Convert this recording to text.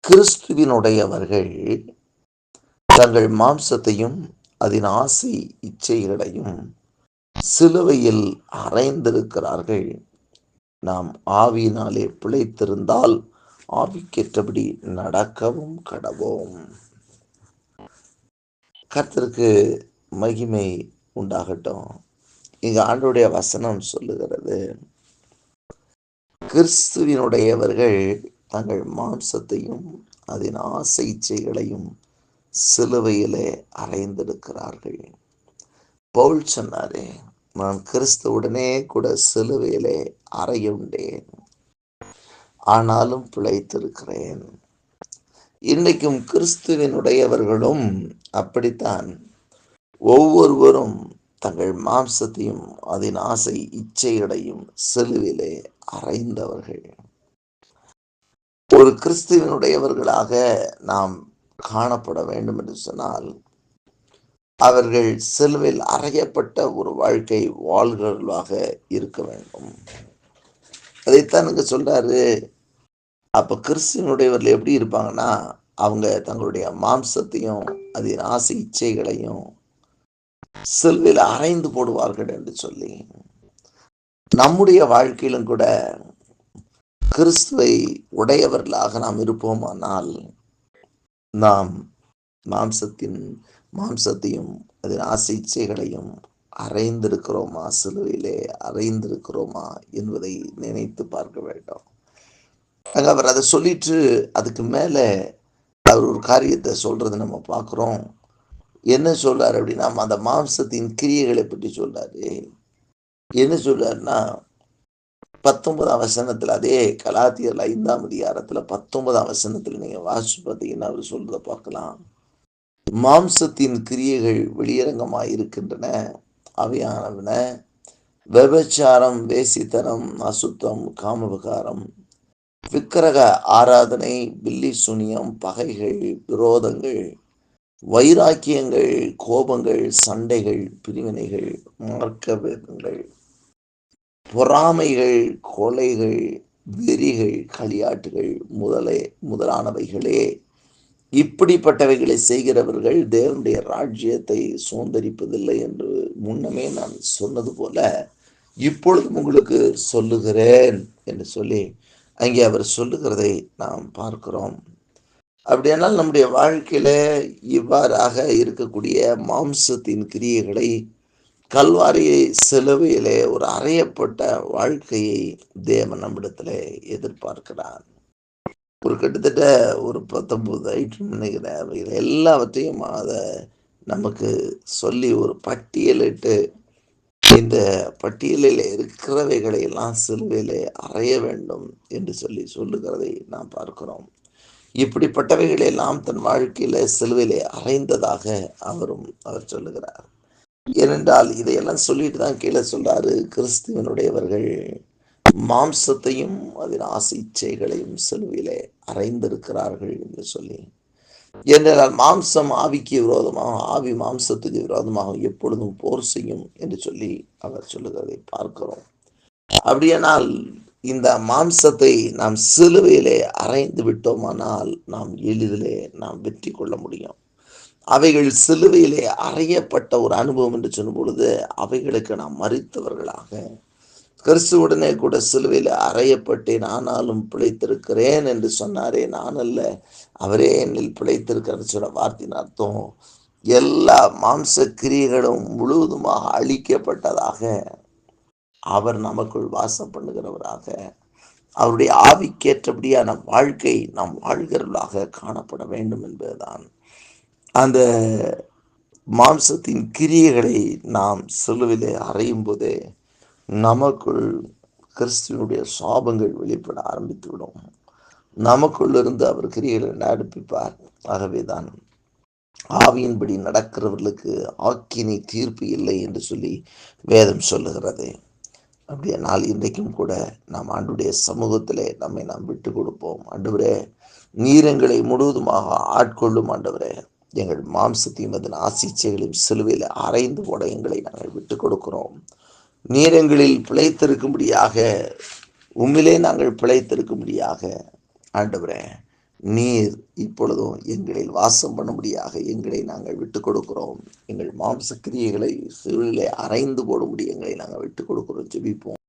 கிறிஸ்துவினுடையவர்கள் தங்கள் மாம்சத்தையும் அதன் ஆசை இச்சைகளையும் சிலுவையில் அறைந்திருக்கிறார்கள். நாம் ஆவியினாலே பிழைத்திருந்தால் ஆவிக்கேற்றபடி நடக்கவும் கடவோம். கர்த்தருக்கு மகிமை உண்டாகட்டும். இங்க ஆண்டவருடைய வசனம் சொல்லுகிறது, கிறிஸ்துவினுடையவர்கள் தங்கள் மாம்சத்தையும் அதன் ஆசை இச்சைகளையும் சிலுவையிலே அறைந்திருக்கிறார்கள். பவுல் சொன்னாரே, நான் கிறிஸ்துவுடனே கூட சிலுவையிலே அறையுண்டேன், ஆனாலும் பிழைத்திருக்கிறேன். இன்றைக்கும் கிறிஸ்துவினுடையவர்களும் அப்படித்தான். ஒவ்வொருவரும் தங்கள் மாம்சத்தையும் அதன் ஆசை இச்சைகளையும் சிலுவிலே அறைந்தவர்கள். ஒரு கிறிஸ்துவனுடையவர்களாக நாம் காணப்பட வேண்டும் என்று சொன்னால், அவர்கள் சிலுவையில் அறையப்பட்ட ஒரு வாழ்க்கை வாழ்கிறவர்களாக இருக்க வேண்டும். அதைத்தான் இங்க சொல்றாரு. அப்ப கிறிஸ்துவனுடையவர்கள் எப்படி இருப்பாங்கன்னா, அவங்க தங்களுடைய மாம்சத்தையும் அதன் ஆசை இச்சைகளையும் சிலுவையில் அறைந்து போடுவார்கள் என்று சொல்லி, நம்முடைய வாழ்க்கையிலும் கூட கிறிஸ்துவை உடையவர்களாக நாம் இருப்போமானால், நாம் மாம்சத்தையும் அதன் ஆசை இச்சைகளையும் அறைந்திருக்கிறோமா, சிலுவையிலே அறைந்திருக்கிறோமா என்பதை நினைத்து பார்க்க வேண்டும். அங்க அவர் அதை சொல்லிட்டு அதுக்கு மேல அவர் ஒரு காரியத்தை சொல்றது நம்ம பார்க்கிறோம். என்ன சொல்றாரு அப்படின்னா, அந்த மாம்சத்தின் கிரியைகளை பற்றி சொல்றாரு. என்ன சொல்றாருன்னா, 19ஆம் வசனத்துல, அதே கலாத்தியர் 5ஆம் அதிகாரத்துல 19ஆம் வசனத்துல நீங்க வாசிச்சு பார்த்தீங்கன்னா அவர் சொல்றத பார்க்கலாம். மாம்சத்தின் கிரியைகள் வெளியரங்கமாய் இருக்கின்றன. அவையானவன விபச்சாரம், வேசித்தனம், அசுத்தம், காமவிகாரம், விக்கிரக ஆராதனை, பில்லி சுனியம், பகைகள், விரோதங்கள், வைராக்கியங்கள், கோபங்கள், சண்டைகள், பிரிவினைகள், மார்க்க வேதங்கள், பொறாமைகள், கொலைகள், வெறிகள், களியாட்டுகள் முதலானவைகளே. இப்படிப்பட்டவைகளை செய்கிறவர்கள் தேவனுடைய ராஜ்யத்தை சுதந்தரிப்பதில்லை என்று முன்னமே நான் சொன்னது போல இப்பொழுது உங்களுக்கு சொல்லுகிறேன் என்று சொல்லி அங்கே அவர் சொல்லுகிறதை நாம் பார்க்கிறோம். அப்படியானால் நம்முடைய வாழ்க்கையில இவ்வாறாக இருக்கக்கூடிய மாம்சத்தின் கிரியைகளை, கல்வாரியை சிலுவையிலே ஒரு அறையப்பட்ட வாழ்க்கையை தேவன் நம்மிடத்திலே எதிர்பார்க்கிறார். ஒரு கிட்டத்தட்ட ஒரு 19 ஐட்டம் நினைக்கிறேன். எல்லாவற்றையும் அதை நமக்கு சொல்லி ஒரு பட்டியலிட்டு, இந்த பட்டியலில் இருக்கிறவைகளை எல்லாம் சிலுவையிலே அறைய வேண்டும் என்று சொல்லி சொல்லுகிறதை நாம் பார்க்கிறோம். இப்படிப்பட்டவைகளை எல்லாம் தன் வாழ்க்கையில சிலுவையிலே அறைந்ததாக அவர் சொல்லுகிறார். ஏனென்றால் இதையெல்லாம் சொல்லிட்டு தான் கீழே சொல்றாரு, கிறிஸ்துவனுடையவர்கள் மாம்சத்தையும் அதன் ஆசை இச்சைகளையும் சிலுவையிலே அறைந்திருக்கிறார்கள் என்று சொல்லி. என்றால் மாம்சம் ஆவிக்கு விரோதமாக, ஆவி மாம்சத்துக்கு விரோதமாக எப்பொழுதும் போர் செய்யும் என்று சொல்லி அவர் சொல்லுகிறதை பார்க்கிறோம். அப்படியானால் இந்த மாம்சத்தை நாம் சிலுவையிலே அறைந்து விட்டோமானால் நாம் எளிதிலே நாம் வெற்றி கொள்ள முடியும். அவைகள் சிலுவையிலே அறையப்பட்ட ஒரு அனுபவம் என்று சொல்லும் பொழுது, அவைகளுக்கு நாம் மரித்தவர்களாக, கிறிஸ்துவுடனே கூட சிலுவையில் அறையப்பட்டேன் ஆனாலும் பிழைத்திருக்கிறேன் என்று சொன்னாரே, நான் அல்ல அவரே என்னில் பிழைத்திருக்கிறார் சொன்ன வார்த்தையின் அர்த்தம், எல்லா மாம்ச கிரியைகளும் முழுவதுமாக அழிக்கப்பட்டதாக, அவர் நமக்குள் வாசம் பண்ணுகிறவராக, அவருடைய ஆவிக்கேற்றபடியான வாழ்க்கை நாம் வாழ்கிறவர்களாக காணப்பட வேண்டும் என்பதுதான். அந்த மாம்சத்தின் கிரியைகளை நாம் சிலுவையிலே அறையும் போதே நமக்குள் கிறிஸ்துவனுடைய சாபங்கள் வெளிப்பட ஆரம்பித்துவிடும். நமக்குள் இருந்து அவர் கிரியைகளை நடப்பிப்பார். ஆகவேதான் ஆவியின்படி நடக்கிறவர்களுக்கு ஆக்கினை தீர்ப்பு இல்லை என்று சொல்லி வேதம் சொல்லுகிறது. அப்படியானால் இன்றைக்கும் கூட நாம் ஆண்டுடைய சமூகத்திலே நம்மை நாம் விட்டு கொடுப்போம். ஆண்டவரே, நீர் எங்களை முழுவதுமாக ஆட்கொள்ளும். ஆண்டவரே, எங்கள் மாம்சத்தையும் அதன் ஆசைச்சைகளையும் சிலுவையில் அறைந்து போட எங்களை நாங்கள் விட்டு கொடுக்கிறோம். நீர் எங்களில் பிழைத்திருக்கும்படியாக, உம்மிலே நாங்கள் பிழைத்திருக்கும்படியாக ஆண்டவரே நீர் இப்பொழுதும் எங்களில் வாசம் பண்ணும்படியாக எங்களை நாங்கள் விட்டுக் கொடுக்கிறோம். எங்கள் மாம்ச கிரியைகளை சிறுவிலே அரைந்து போடும்படி எங்களை நாங்கள் விட்டுக் கொடுக்கிறோம். ஜெபிப்போம்.